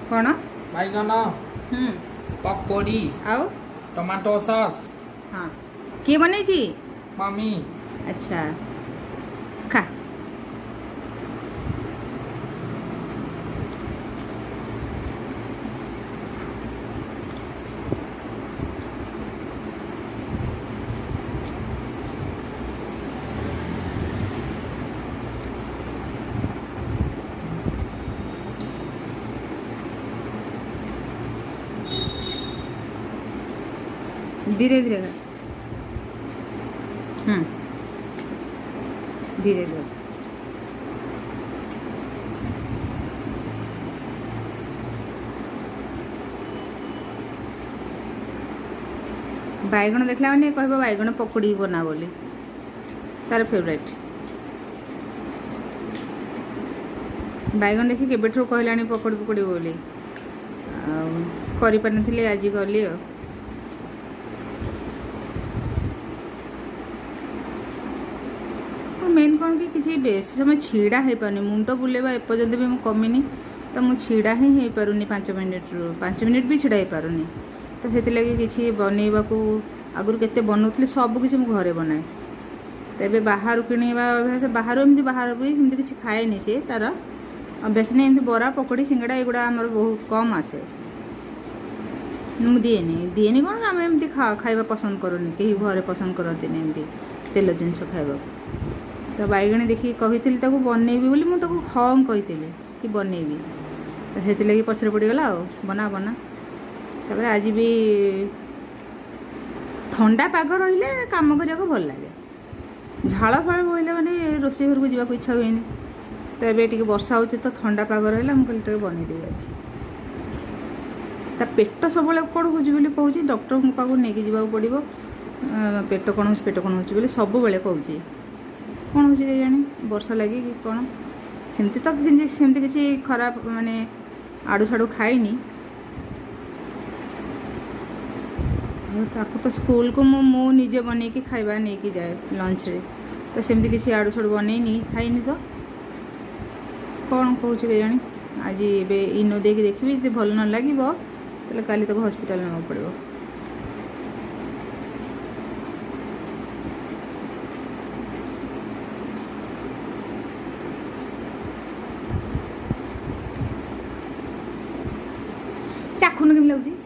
कौन बैगन हम्म पकौड़ी आओ टमाटो सॉस हाँ किए बनै छी मम्मी अच्छा खा धीरे धीरे कर धीरे धीरे बैगण देखला मैंने कह बैगण पकौड़ी बना बोली तार फेवरेट बैगण देखी केबेठू कहलानी पकौड़ी पकौड़ी बोली करी आज कली मेन कौन कि किसी बेस समय छिड़ा हो पानी मुंड बुलेवा एपर्यंत भी मुझे कमिनी तो मुझे छिड़ा ही हो पारुनी 5 मिनिट भी छिड़ा हो पारुनी तो से किसी बनइबा को आगुरी केते बनाऊली सब किसी मुझे घरे बनाए तो ये बाहर किणवा अभ्यास बाहर एमती बाहर भी सेमती किसी खाएनि सी तार अभ्यास नहीं एमती बरा पकौड़ी सिंगड़ा एगुड़ा आमर बहुत कम आसे मुझे दिएनि कौन आम एमती खाଇବା पसंद करूनी कहीं घरे पसंद करते एमती तेल जिनस खावा तो बैगणी देखिए कही बनइबी बोली मुझे हाँ कही कि बनइबी तो से पचर पड़गला बना बना तापर आज भी ठंडा पाग रही कम करने को भल लगे झाड़ फाड़ बोले मैंने रोषे घर को जावाक इच्छा हुए तो ये वर्षा हो तो ठंडा पाग रहा मुझे बनईदेवी आज ता पेट सब कौन हो कहूँ डॉक्टर पाक नहीं जावाक पड़ो पेट कौन हो सब बेले कहूँ कौन हो जानी वर्षा लगे कि कौन सेमती तो सेमती किसी खराब माने आड़ू साड़ू खाईनी ताको तो स्कूल को मु निजे बन के खाଇବା नहीं जाए लंच रे तो सेमती किसी आड़ू साड़ू बनईनी खाईनी तो कौन कहूँ जानी आज ये इनो देख देखी भल न लगे तो काली तो हॉस्पिटल ना पड़ो चाखुन केमी लगुच